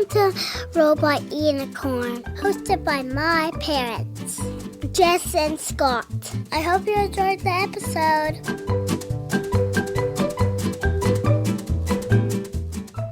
Welcome to Robot Unicorn, hosted by my parents, Jess and Scott. I hope you enjoyed the episode.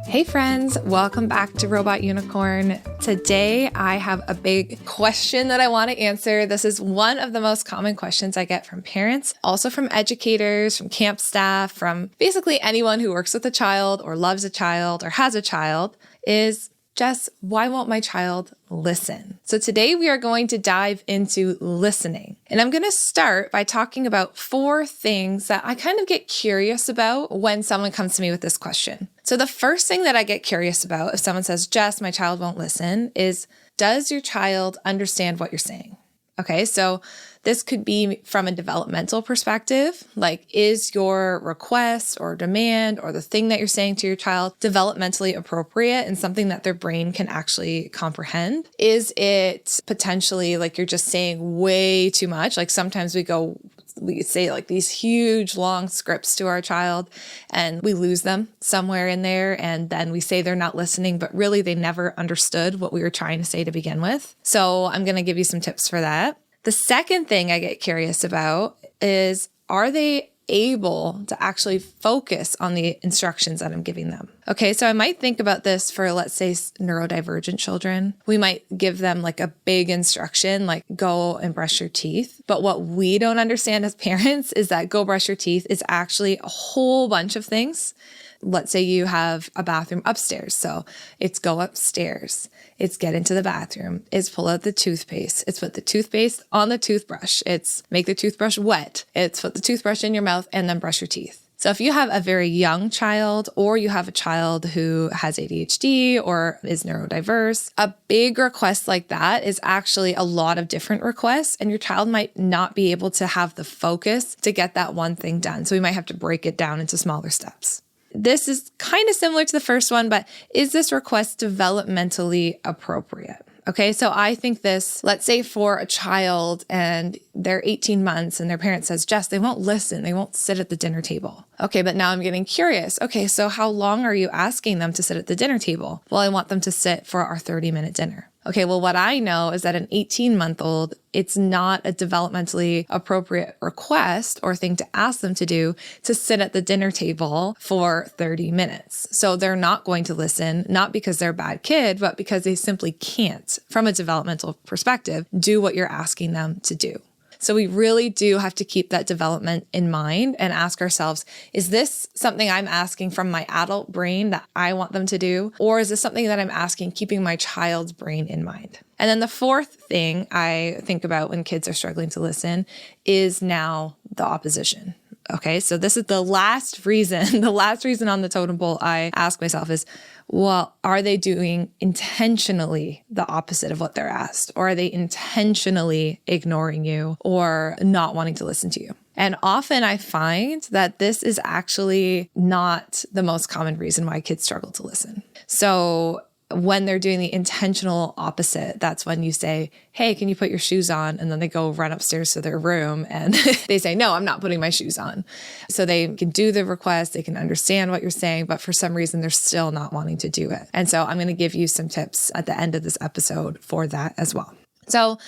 Hey friends, welcome back to Robot Unicorn. Today I have a big question that I want to answer. This is one of the most common questions I get from parents, also from educators, from camp staff, from basically anyone who works with a child or loves a child or has a child is, Jess, why won't my child listen? So today we are going to dive into listening. And I'm going to start by talking about 4 things that I kind of get curious about when someone comes to me with this question. So the first thing that I get curious about if someone says, Jess, my child won't listen, is does your child understand what you're saying? Okay, so this could be from a developmental perspective, like is your request or demand or the thing that you're saying to your child developmentally appropriate and something that their brain can actually comprehend? Is it potentially like you're just saying way too much? Like sometimes we say like these huge long scripts to our child and we lose them somewhere in there. And then we say they're not listening, but really they never understood what we were trying to say to begin with. So I'm going to give you some tips for that. The second thing I get curious about is, are they able to actually focus on the instructions that I'm giving them? Okay, so I might think about this for, let's say, neurodivergent children. We might give them like a big instruction, like go and brush your teeth. But what we don't understand as parents is that go brush your teeth is actually a whole bunch of things. Let's say you have a bathroom upstairs. So it's go upstairs. It's get into the bathroom. It's pull out the toothpaste. It's put the toothpaste on the toothbrush. It's make the toothbrush wet. It's put the toothbrush in your mouth and then brush your teeth. So if you have a very young child or you have a child who has ADHD or is neurodiverse, a big request like that is actually a lot of different requests and your child might not be able to have the focus to get that one thing done. So we might have to break it down into smaller steps. This is kind of similar to the first one, but is this request developmentally appropriate? Okay, so I think this, let's say for a child and they're 18 months and their parent says, Jess, they won't listen. They won't sit at the dinner table. Okay, but now I'm getting curious. Okay, so how long are you asking them to sit at the dinner table? Well, I want them to sit for our 30-minute dinner. Okay, well, what I know is that an 18-month-old, it's not a developmentally appropriate request or thing to ask them to do to sit at the dinner table for 30 minutes. So they're not going to listen, not because they're a bad kid, but because they simply can't, from a developmental perspective, do what you're asking them to do. So we really do have to keep that development in mind and ask ourselves, is this something I'm asking from my adult brain that I want them to do? Or is this something that I'm asking keeping my child's brain in mind? And then the fourth thing I think about when kids are struggling to listen is now the opposition. Okay, so this is the last reason on the totem pole I ask myself is, well, are they doing intentionally the opposite of what they're asked? Or are they intentionally ignoring you or not wanting to listen to you? And often I find that this is actually not the most common reason why kids struggle to listen. So when they're doing the intentional opposite, that's when you say, hey, can you put your shoes on? And then they go run upstairs to their room and they say, no, I'm not putting my shoes on. So they can do the request, they can understand what you're saying, but for some reason, they're still not wanting to do it. And so I'm going to give you some tips at the end of this episode for that as well. So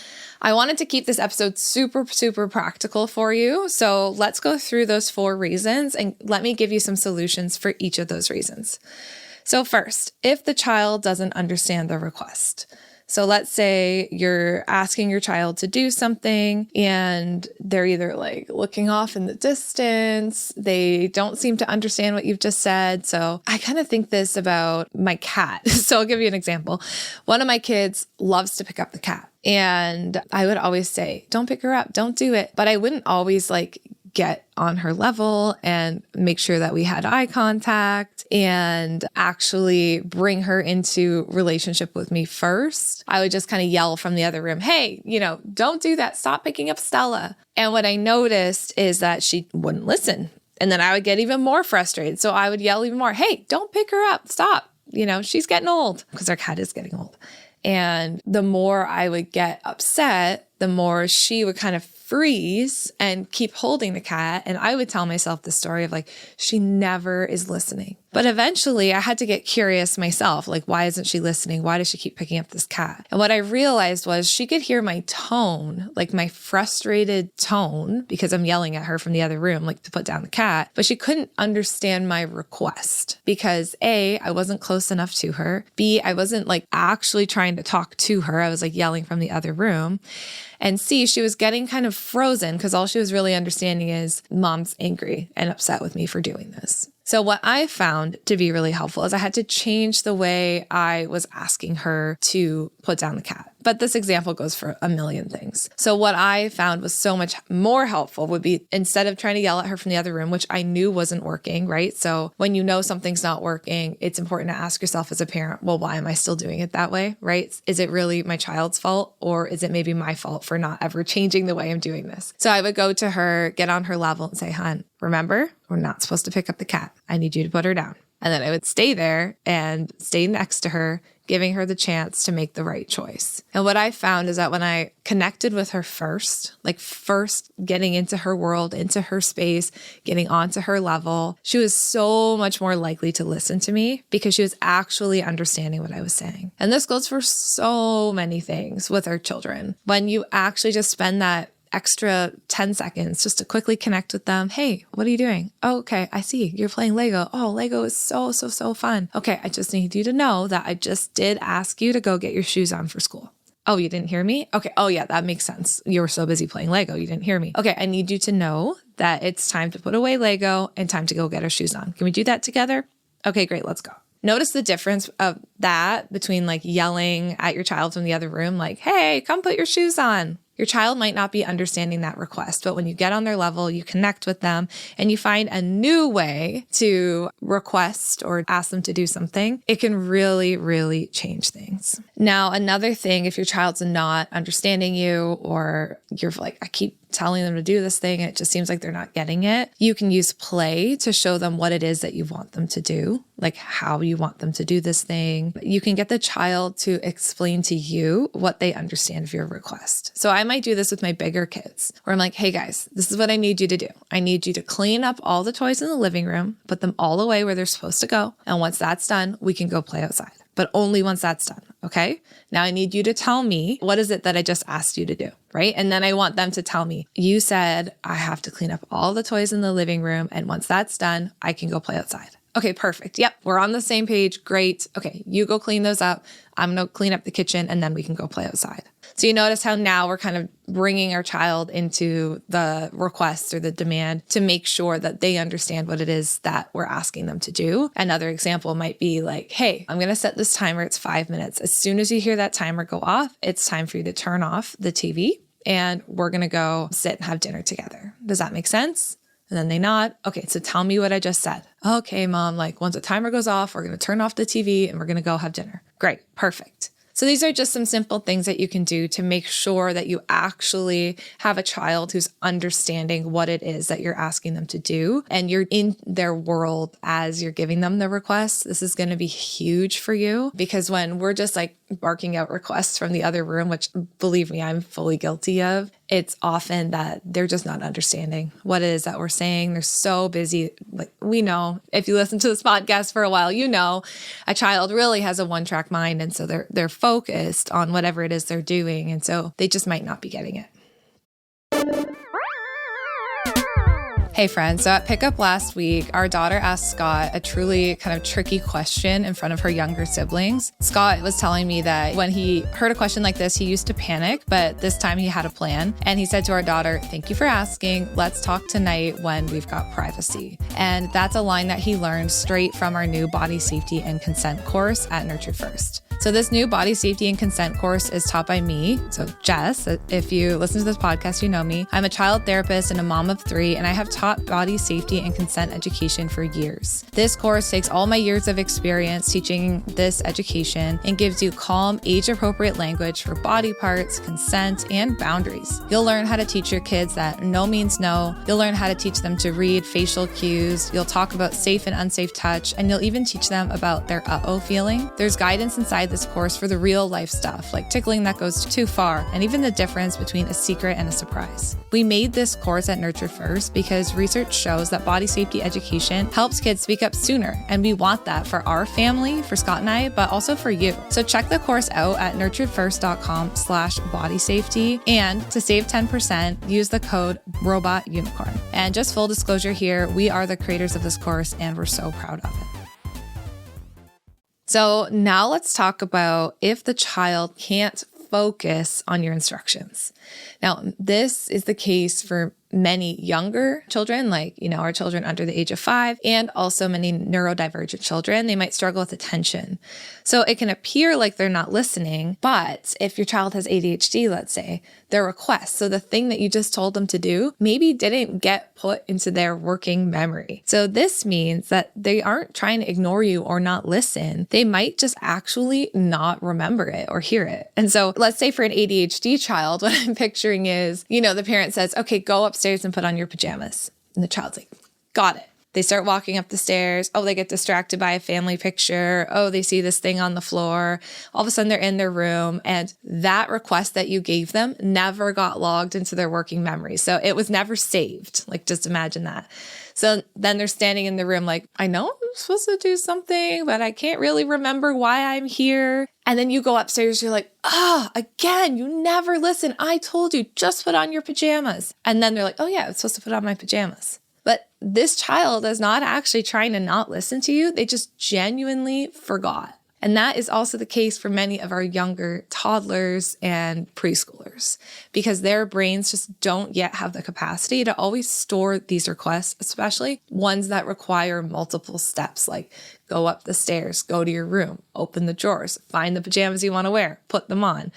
I wanted to keep this episode super, super practical for you. So let's go through those 4 reasons and let me give you some solutions for each of those reasons. So first, if the child doesn't understand the request. So let's say you're asking your child to do something and they're either like looking off in the distance, they don't seem to understand what you've just said. So I kind of think this about my cat. So I'll give you an example. One of my kids loves to pick up the cat. And I would always say, don't pick her up, don't do it. But I wouldn't always get on her level and make sure that we had eye contact and actually bring her into relationship with me first. I would just kind of yell from the other room, hey, don't do that. Stop picking up Stella. And what I noticed is that she wouldn't listen. And then I would get even more frustrated. So I would yell even more, hey, don't pick her up. Stop. She's getting old because our cat is getting old. And the more I would get upset, the more she would kind of freeze and keep holding the cat. And I would tell myself the story of she never is listening. But eventually I had to get curious myself. Like, why isn't she listening? Why does she keep picking up this cat? And what I realized was she could hear my tone, like my frustrated tone, because I'm yelling at her from the other room, like to put down the cat, but she couldn't understand my request because A, I wasn't close enough to her. B, I wasn't like actually trying to talk to her. I was like yelling from the other room. And C, she was getting kind of frozen because all she was really understanding is mom's angry and upset with me for doing this. So what I found to be really helpful is I had to change the way I was asking her to put down the cat. But this example goes for a million things. So what I found was so much more helpful would be instead of trying to yell at her from the other room, which I knew wasn't working, right? So when you know something's not working, it's important to ask yourself as a parent, well, why am I still doing it that way, right? Is it really my child's fault or is it maybe my fault for not ever changing the way I'm doing this? So I would go to her, get on her level and say, hon, remember, we're not supposed to pick up the cat. I need you to put her down. And then I would stay there and stay next to her, giving her the chance to make the right choice. And what I found is that when I connected with her first getting into her world, into her space, getting onto her level, she was so much more likely to listen to me because she was actually understanding what I was saying. And this goes for so many things with our children. When you actually just spend that extra 10 seconds just to quickly connect with them. Hey, what are you doing? Oh, okay. I see you're playing Lego. Oh, Lego is so fun. Okay. I just need you to know that I just did ask you to go get your shoes on for school. Oh, you didn't hear me? Okay. Oh yeah, that makes sense. You were so busy playing Lego. You didn't hear me. Okay. I need you to know that it's time to put away Lego and time to go get our shoes on. Can we do that together? Okay, great. Let's go. Notice the difference of that between like yelling at your child from the other room, like, hey, come put your shoes on. Your child might not be understanding that request, but when you get on their level, you connect with them and you find a new way to request or ask them to do something, it can really, really change things. Now, another thing, if your child's not understanding you or you're like, I keep telling them to do this thing and it just seems like they're not getting it, you can use play to show them what it is that you want them to do, like how you want them to do this thing. You can get the child to explain to you what they understand of your request. So I might do this with my bigger kids where I'm like, hey guys, this is what I need you to do. I need you to clean up all the toys in the living room, put them all away where they're supposed to go. And once that's done, we can go play outside. But only once that's done. Okay. Now I need you to tell me, what is it that I just asked you to do? Right. And then I want them to tell me, you said I have to clean up all the toys in the living room. And once that's done, I can go play outside. Okay, perfect. Yep. We're on the same page. Great. Okay. You go clean those up. I'm going to clean up the kitchen and then we can go play outside. So you notice how now we're kind of bringing our child into the request or the demand to make sure that they understand what it is that we're asking them to do. Another example might be like, hey, I'm going to set this timer. It's 5 minutes. As soon as you hear that timer go off, it's time for you to turn off the TV and we're going to go sit and have dinner together. Does that make sense? And then they nod. Okay, so tell me what I just said. Okay, mom, like once the timer goes off, we're going to turn off the TV and we're going to go have dinner. Great. Perfect. So these are just some simple things that you can do to make sure that you actually have a child who's understanding what it is that you're asking them to do and you're in their world as you're giving them the request. This is going to be huge for you because when we're just like barking out requests from the other room, which believe me, I'm fully guilty of, it's often that they're just not understanding what it is that we're saying. They're so busy. Like we know, if you listen to this podcast for a while, you know, a child really has a one-track mind. And so they're focused on whatever it is they're doing. And so they just might not be getting it. Hey friends, so at pickup last week, our daughter asked Scott a truly kind of tricky question in front of her younger siblings. Scott was telling me that when he heard a question like this, he used to panic, but this time he had a plan. And he said to our daughter, thank you for asking. Let's talk tonight when we've got privacy. And that's a line that he learned straight from our new body safety and consent course at Nurture First. So this new body safety and consent course is taught by me. So Jess, if you listen to this podcast, you know me. I'm a child therapist and a mom of 3, and I have taught body safety and consent education for years. This course takes all my years of experience teaching this education and gives you calm, age-appropriate language for body parts, consent, and boundaries. You'll learn how to teach your kids that no means no. You'll learn how to teach them to read facial cues. You'll talk about safe and unsafe touch, and you'll even teach them about their uh-oh feeling. There's guidance inside this course for the real life stuff, like tickling that goes too far, and even the difference between a secret and a surprise. We made this course at Nurture First because because research shows that body safety education helps kids speak up sooner. And we want that for our family, for Scott and I, but also for you. So check the course out at nurturedfirst.com/bodysafety. And to save 10%, use the code ROBOTUNICORN. And just full disclosure here, we are the creators of this course and we're so proud of it. So now let's talk about if the child can't focus on your instructions. Now, this is the case for many younger children, like, our children under the age of 5, and also many neurodivergent children. They might struggle with attention. So it can appear like they're not listening, but if your child has ADHD, let's say, their request, so the thing that you just told them to do, maybe didn't get put into their working memory. So this means that they aren't trying to ignore you or not listen. They might just actually not remember it or hear it. And so let's say for an ADHD child, what I'm picturing is, the parent says, okay, go upstairs and put on your pajamas. And the child's like, got it. They start walking up the stairs. Oh, they get distracted by a family picture. Oh, they see this thing on the floor. All of a sudden they're in their room. And that request that you gave them never got logged into their working memory. So it was never saved. Like, just imagine that. So then they're standing in the room like, I know I'm supposed to do something, but I can't really remember why I'm here. And then you go upstairs, you're like, again, you never listen. I told you, just put on your pajamas. And then they're like, oh yeah, I was supposed to put on my pajamas. But this child is not actually trying to not listen to you. They just genuinely forgot. And that is also the case for many of our younger toddlers and preschoolers, because their brains just don't yet have the capacity to always store these requests, especially ones that require multiple steps, like go up the stairs, go to your room, open the drawers, find the pajamas you want to wear, put them on.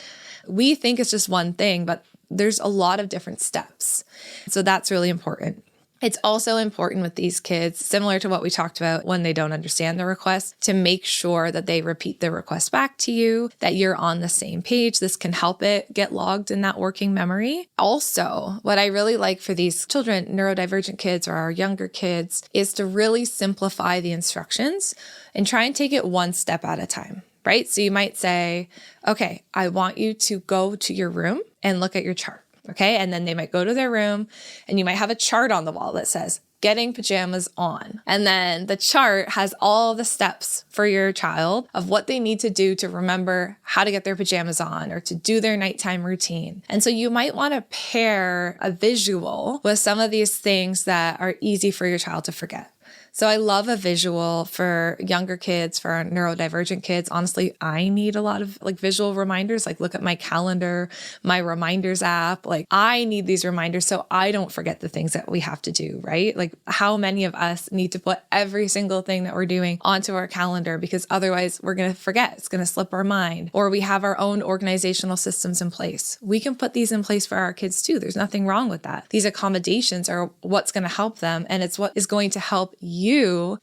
We think it's just one thing, but there's a lot of different steps. So that's really important. It's also important with these kids, similar to what we talked about when they don't understand the request, to make sure that they repeat the request back to you, that you're on the same page. This can help it get logged in that working memory. Also, what I really like for these children, neurodivergent kids or our younger kids, is to really simplify the instructions and try and take it one step at a time. Right? So you might say, okay, I want you to go to your room and look at your chart. Okay. And then they might go to their room and you might have a chart on the wall that says getting pajamas on. And then the chart has all the steps for your child of what they need to do to remember how to get their pajamas on or to do their nighttime routine. And so you might want to pair a visual with some of these things that are easy for your child to forget. So I love a visual for younger kids, for our neurodivergent kids. Honestly, I need a lot of visual reminders, like look at my calendar, my reminders app. Like I need these reminders so I don't forget the things that we have to do, right? Like how many of us need to put every single thing that we're doing onto our calendar because otherwise we're going to forget. It's going to slip our mind. Or we have our own organizational systems in place. We can put these in place for our kids too. There's nothing wrong with that. These accommodations are what's going to help them, and it's what is going to help you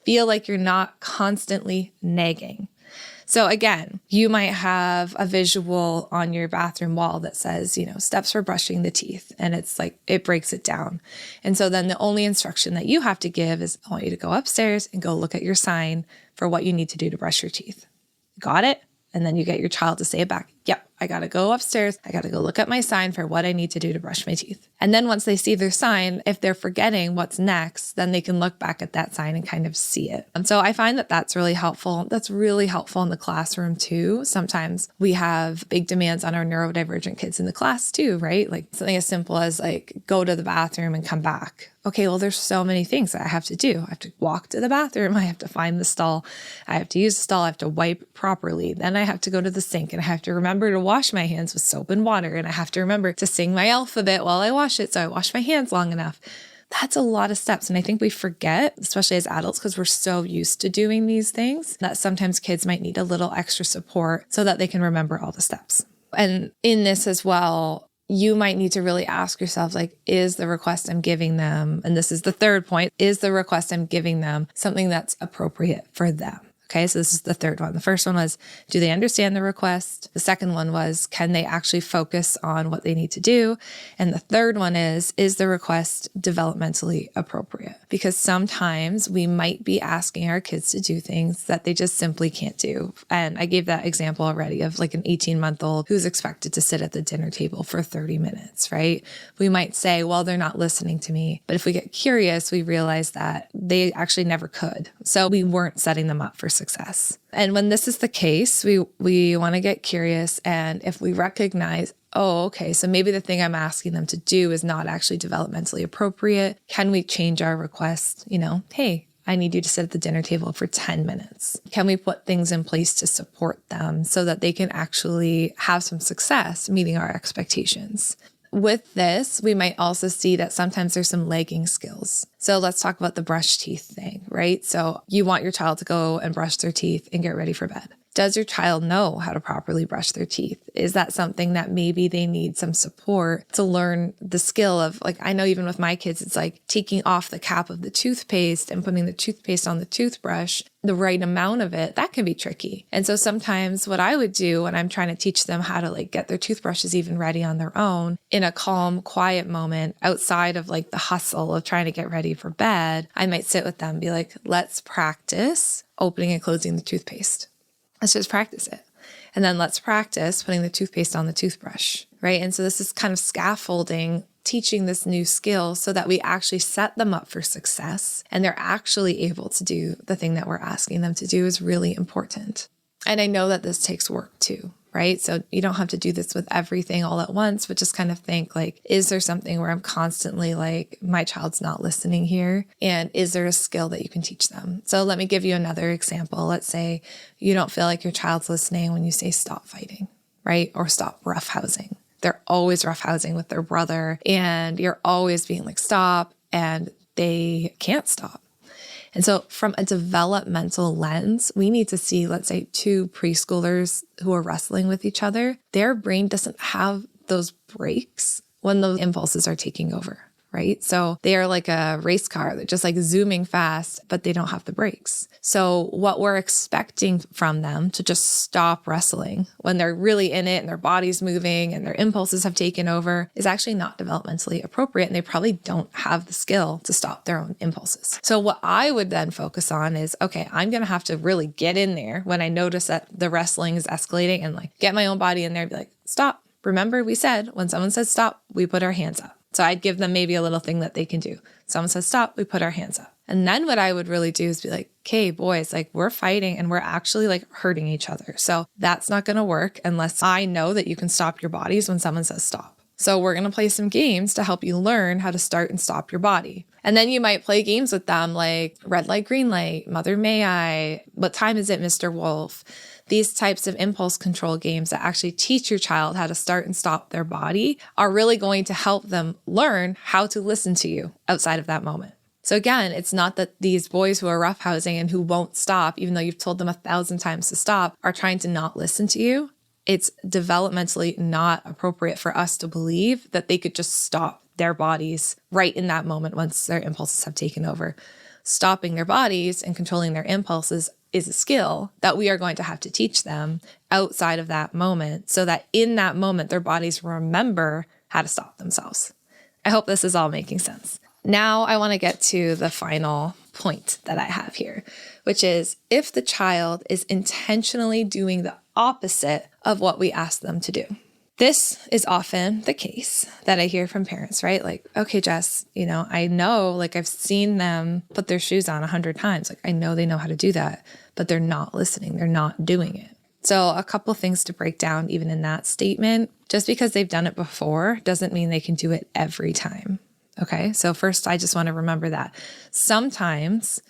feel like you're not constantly nagging. So again, you might have a visual on your bathroom wall that says, steps for brushing the teeth. And it's like, it breaks it down. And so then the only instruction that you have to give is, I want you to go upstairs and go look at your sign for what you need to do to brush your teeth. Got it? And then you get your child to say it back. Yep, I got to go upstairs. I got to go look at my sign for what I need to do to brush my teeth. And then once they see their sign, if they're forgetting what's next, then they can look back at that sign and kind of see it. And so I find that that's really helpful. That's really helpful in the classroom too. Sometimes we have big demands on our neurodivergent kids in the class too, right? Like something as simple as go to the bathroom and come back. Okay, well, there's so many things that I have to do. I have to walk to the bathroom. I have to find the stall. I have to use the stall. I have to wipe properly. Then I have to go to the sink and I have to remember to wash my hands with soap and water. And I have to remember to sing my alphabet while I wash it. So I wash my hands long enough. That's a lot of steps. And I think we forget, especially as adults, because we're so used to doing these things, that sometimes kids might need a little extra support so that they can remember all the steps. And in this as well, you might need to really ask yourself, is the request I'm giving them, and this is the third point, is the request I'm giving them something that's appropriate for them? Okay, so this is the third one. The first one was, do they understand the request? The second one was, can they actually focus on what they need to do? And the third one is the request developmentally appropriate? Because sometimes we might be asking our kids to do things that they just simply can't do. And I gave that example already of like an 18-month-old who's expected to sit at the dinner table for 30 minutes, right? We might say, well, they're not listening to me. But if we get curious, we realize that they actually never could. So we weren't setting them up for success. And when this is the case, we want to get curious. And if we recognize, oh, okay, so maybe the thing I'm asking them to do is not actually developmentally appropriate, can we change our request? Hey, I need you to sit at the dinner table for 10 minutes. Can we put things in place to support them so that they can actually have some success meeting our expectations? With this, we might also see that sometimes there's some lagging skills. So let's talk about the brush teeth thing, right? So you want your child to go and brush their teeth and get ready for bed. Does your child know how to properly brush their teeth? Is that something that maybe they need some support to learn the skill of, like, I know even with my kids, it's like taking off the cap of the toothpaste and putting the toothpaste on the toothbrush, the right amount of it, that can be tricky. And so sometimes what I would do when I'm trying to teach them how to like get their toothbrushes even ready on their own in a calm, quiet moment outside of like the hustle of trying to get ready for bed, I might sit with them and be like, let's practice opening and closing the toothpaste. Let's just practice it. And then let's practice putting the toothpaste on the toothbrush, right? And so this is kind of scaffolding, teaching this new skill so that we actually set them up for success and they're actually able to do the thing that we're asking them to do is really important. And I know that this takes work too, right? So you don't have to do this with everything all at once, but just kind of think like, is there something where I'm constantly like, my child's not listening here? And is there a skill that you can teach them? So let me give you another example. Let's say you don't feel like your child's listening when you say stop fighting, right? Or stop roughhousing. They're always roughhousing with their brother and you're always being like, stop, and they can't stop. And so from a developmental lens, we need to see, let's say, two preschoolers who are wrestling with each other. Their brain doesn't have those breaks when those impulses are taking over, right? So they are like a race car. They're just like zooming fast, but they don't have the brakes. So what we're expecting from them to just stop wrestling when they're really in it and their body's moving and their impulses have taken over is actually not developmentally appropriate. And they probably don't have the skill to stop their own impulses. So what I would then focus on is, okay, I'm going to have to really get in there when I notice that the wrestling is escalating and like get my own body in there and be like, stop. Remember, we said when someone says stop, we put our hands up. So I'd give them maybe a little thing that they can do. Someone says stop, we put our hands up. And then what I would really do is be like, okay, boys, like we're fighting and we're actually like hurting each other. So that's not going to work unless I know that you can stop your bodies when someone says stop. So we're going to play some games to help you learn how to start and stop your body. And then you might play games with them like red light, green light, mother may I, what time is it, Mr. Wolf? These types of impulse control games that actually teach your child how to start and stop their body are really going to help them learn how to listen to you outside of that moment. So again, it's not that these boys who are roughhousing and who won't stop, even though you've told them 1,000 times to stop, are trying to not listen to you. It's developmentally not appropriate for us to believe that they could just stop their bodies right in that moment once their impulses have taken over. Stopping their bodies and controlling their impulses is a skill that we are going to have to teach them outside of that moment so that in that moment, their bodies remember how to stop themselves. I hope this is all making sense. Now I want to get to the final point that I have here, which is if the child is intentionally doing the opposite of what we ask them to do. This is often the case that I hear from parents, right? Like, okay, Jess, I know, like I've seen them put their shoes on 100 times. Like I know they know how to do that, but they're not listening. They're not doing it. So a couple things to break down even in that statement. Just because they've done it before doesn't mean they can do it every time. Okay. So first, I just want to remember that sometimes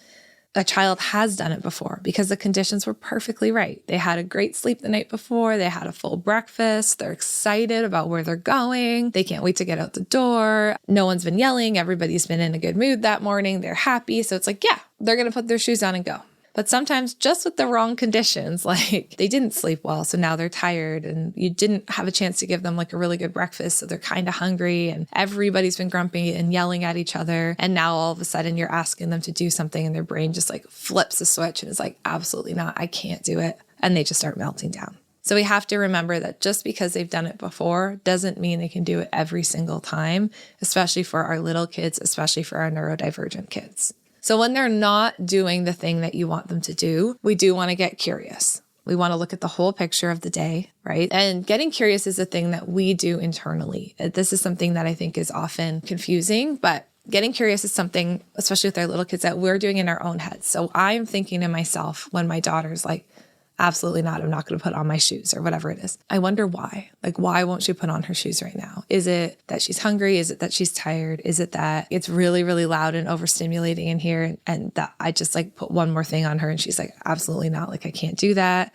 a child has done it before because the conditions were perfectly right. They had a great sleep the night before. They had a full breakfast. They're excited about where they're going. They can't wait to get out the door. No one's been yelling. Everybody's been in a good mood that morning. They're happy. So it's like, yeah, they're going to put their shoes on and go. But sometimes just with the wrong conditions, like they didn't sleep well, so now they're tired, and you didn't have a chance to give them like a really good breakfast, so they're kind of hungry, and everybody's been grumpy and yelling at each other. And now all of a sudden you're asking them to do something and their brain just like flips a switch and is like, absolutely not, I can't do it. And they just start melting down. So we have to remember that just because they've done it before doesn't mean they can do it every single time, especially for our little kids, especially for our neurodivergent kids. So when they're not doing the thing that you want them to do, we do want to get curious. We want to look at the whole picture of the day, right? And getting curious is a thing that we do internally. This is something that I think is often confusing, but getting curious is something, especially with our little kids, that we're doing in our own heads. So I'm thinking to myself when my daughter's like, absolutely not, I'm not going to put on my shoes or whatever it is. I wonder why. Like, why won't she put on her shoes right now? Is it that she's hungry? Is it that she's tired? Is it that it's really, really loud and overstimulating in here and that I just like put one more thing on her and she's like, absolutely not. Like, I can't do that.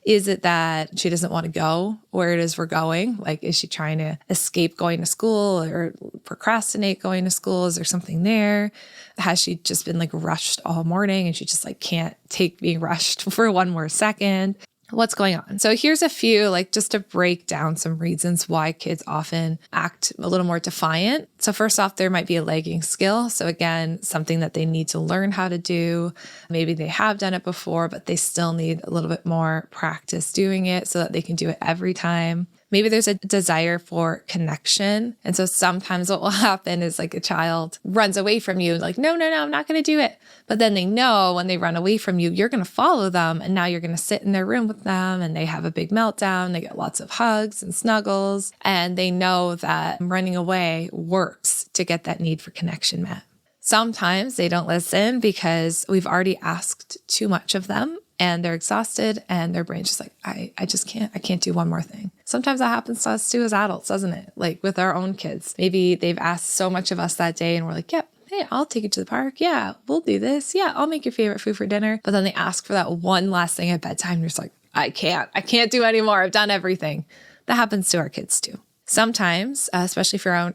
Is it that she doesn't want to go where it is we're going? Like, is she trying to escape going to school or procrastinate going to school? Is there something there? Has she just been like rushed all morning and she just like can't take being rushed for one more second? What's going on? So here's a few, like just to break down some reasons why kids often act a little more defiant. So first off, there might be a lagging skill. So again, something that they need to learn how to do. Maybe they have done it before, but they still need a little bit more practice doing it so that they can do it every time. Maybe there's a desire for connection. And so sometimes what will happen is like a child runs away from you, like, no, I'm not going to do it. But then they know when they run away from you, you're going to follow them. And now you're going to sit in their room with them and they have a big meltdown. They get lots of hugs and snuggles. And they know that running away works to get that need for connection met. Sometimes they don't listen because we've already asked too much of them. And they're exhausted and their brain's just like, I can't do one more thing. Sometimes that happens to us too as adults, doesn't it? Like with our own kids. Maybe they've asked so much of us that day and we're like, yep, hey, I'll take you to the park. Yeah, we'll do this. Yeah, I'll make your favorite food for dinner. But then they ask for that one last thing at bedtime. And you're just like, I can't do anymore. I've done everything. That happens to our kids too. Sometimes, especially for our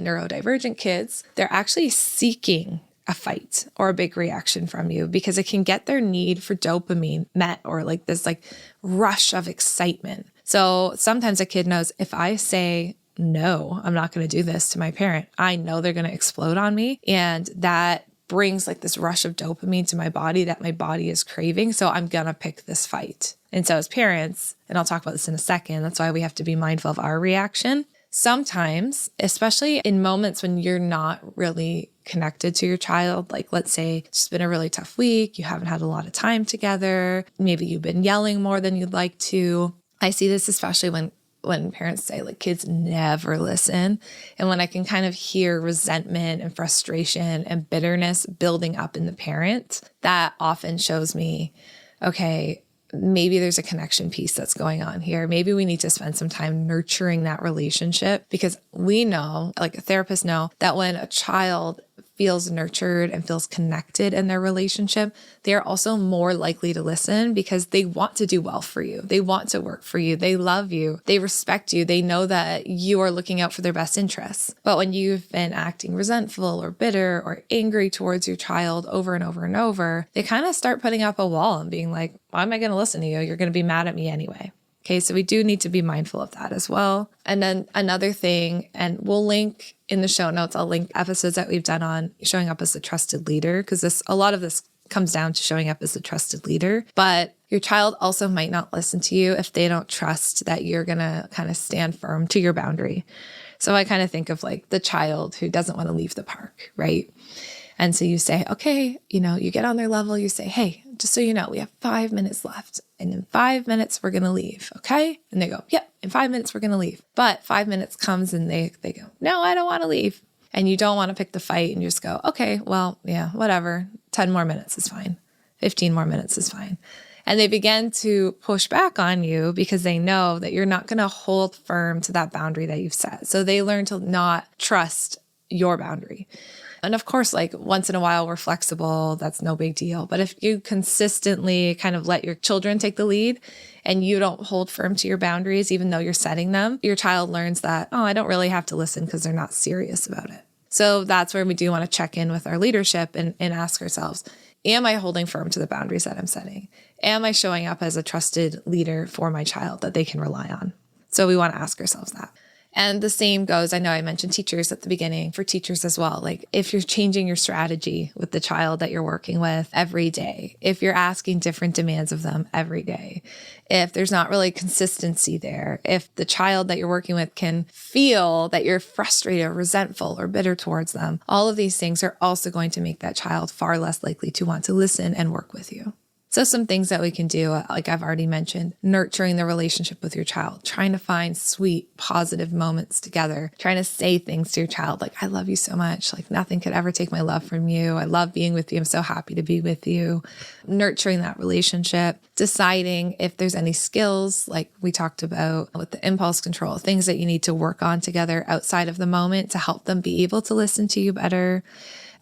neurodivergent kids, they're actually seeking a fight or a big reaction from you because it can get their need for dopamine met or like this like rush of excitement. So sometimes a kid knows if I say, no, I'm not going to do this to my parent, I know they're going to explode on me. And that brings like this rush of dopamine to my body that my body is craving. So I'm going to pick this fight. And so as parents, and I'll talk about this in a second, that's why we have to be mindful of our reaction. Sometimes, especially in moments when you're not really connected to your child, like let's say it's been a really tough week, you haven't had a lot of time together, maybe you've been yelling more than you'd like to. I see this especially when parents say like kids never listen. And when I can kind of hear resentment and frustration and bitterness building up in the parent, that often shows me, okay, maybe there's a connection piece that's going on here. Maybe we need to spend some time nurturing that relationship because we know, like therapists know, that when a child feels nurtured and feels connected in their relationship, they are also more likely to listen because they want to do well for you. They want to work for you. They love you. They respect you. They know that you are looking out for their best interests. But when you've been acting resentful or bitter or angry towards your child over and over and over, they kind of start putting up a wall and being like, why am I going to listen to you? You're going to be mad at me anyway. Okay, so we do need to be mindful of that as well. And then another thing, and we'll link in the show notes, I'll link episodes that we've done on showing up as a trusted leader, because a lot of this comes down to showing up as a trusted leader. But your child also might not listen to you if they don't trust that you're going to kind of stand firm to your boundary. So I kind of think of like the child who doesn't want to leave the park, right? And so you say, okay, you get on their level, you say, hey, just so you know, we have 5 minutes left. And in 5 minutes, we're going to leave. Okay. And they go, yep, in 5 minutes, we're going to leave. But 5 minutes comes and they go, no, I don't want to leave. And you don't want to pick the fight and you just go, okay, well, yeah, whatever. 10 more minutes is fine. 15 more minutes is fine. And they begin to push back on you because they know that you're not going to hold firm to that boundary that you've set. So they learn to not trust your boundary. And of course, like once in a while, we're flexible. That's no big deal. But if you consistently kind of let your children take the lead and you don't hold firm to your boundaries, even though you're setting them, your child learns that, oh, I don't really have to listen because they're not serious about it. So that's where we do want to check in with our leadership and ask ourselves, Am I holding firm to the boundaries that I'm setting? Am I showing up as a trusted leader for my child that they can rely on? So we want to ask ourselves that. And the same goes, I know I mentioned teachers at the beginning, for teachers as well. Like if you're changing your strategy with the child that you're working with every day, if you're asking different demands of them every day, if there's not really consistency there, if the child that you're working with can feel that you're frustrated or resentful or bitter towards them, all of these things are also going to make that child far less likely to want to listen and work with you. So some things that we can do, like I've already mentioned, nurturing the relationship with your child, trying to find sweet, positive moments together, trying to say things to your child like, I love you so much. Like nothing could ever take my love from you. I love being with you. I'm so happy to be with you. Nurturing that relationship, deciding if there's any skills like we talked about with the impulse control, things that you need to work on together outside of the moment to help them be able to listen to you better.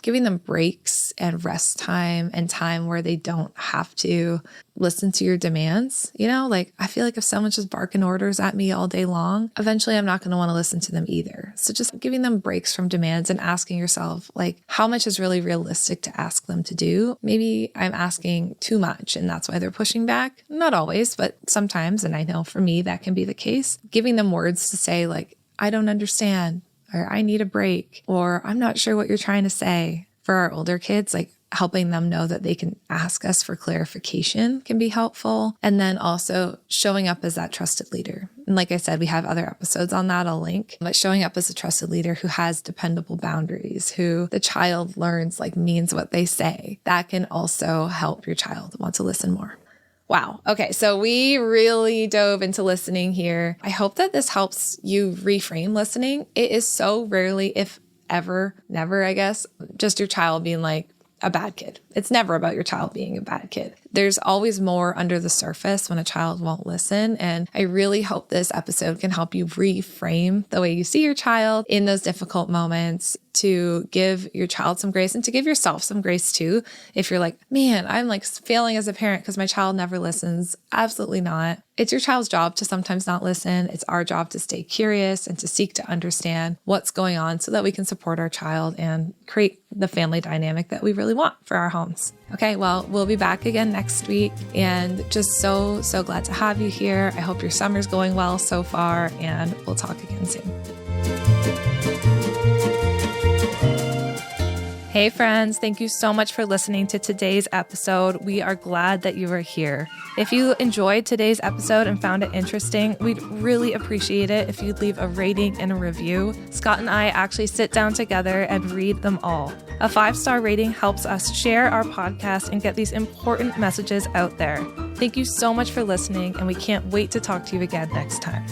Giving them breaks and rest time and time where they don't have to listen to your demands. Like I feel like if someone's just barking orders at me all day long, eventually I'm not going to want to listen to them either. So just giving them breaks from demands and asking yourself, like, how much is really realistic to ask them to do? Maybe I'm asking too much and that's why they're pushing back. Not always, but sometimes. And I know for me, that can be the case. Giving them words to say like, I don't understand, or I need a break, or I'm not sure what you're trying to say. For our older kids, like helping them know that they can ask us for clarification can be helpful. And then also showing up as that trusted leader. And like I said, we have other episodes on that, I'll link, but showing up as a trusted leader who has dependable boundaries, who the child learns like means what they say. That can also help your child want to listen more. Wow. Okay. So we really dove into listening here. I hope that this helps you reframe listening. It is so rarely, if ever, never, I guess, just your child being like a bad kid. It's never about your child being a bad kid. There's always more under the surface when a child won't listen. And I really hope this episode can help you reframe the way you see your child in those difficult moments, to give your child some grace and to give yourself some grace too. If you're like, man, I'm like failing as a parent because my child never listens. Absolutely not. It's your child's job to sometimes not listen. It's our job to stay curious and to seek to understand what's going on so that we can support our child and create the family dynamic that we really want for our homes. Okay, well, we'll be back again next week, and just so glad to have you here. I hope your summer's going well so far, and we'll talk again soon. Hey friends, thank you so much for listening to today's episode. We are glad that you are here. If you enjoyed today's episode and found it interesting, we'd really appreciate it if you'd leave a rating and a review. Scott and I actually sit down together and read them all. A 5-star rating helps us share our podcast and get these important messages out there. Thank you so much for listening, and we can't wait to talk to you again next time.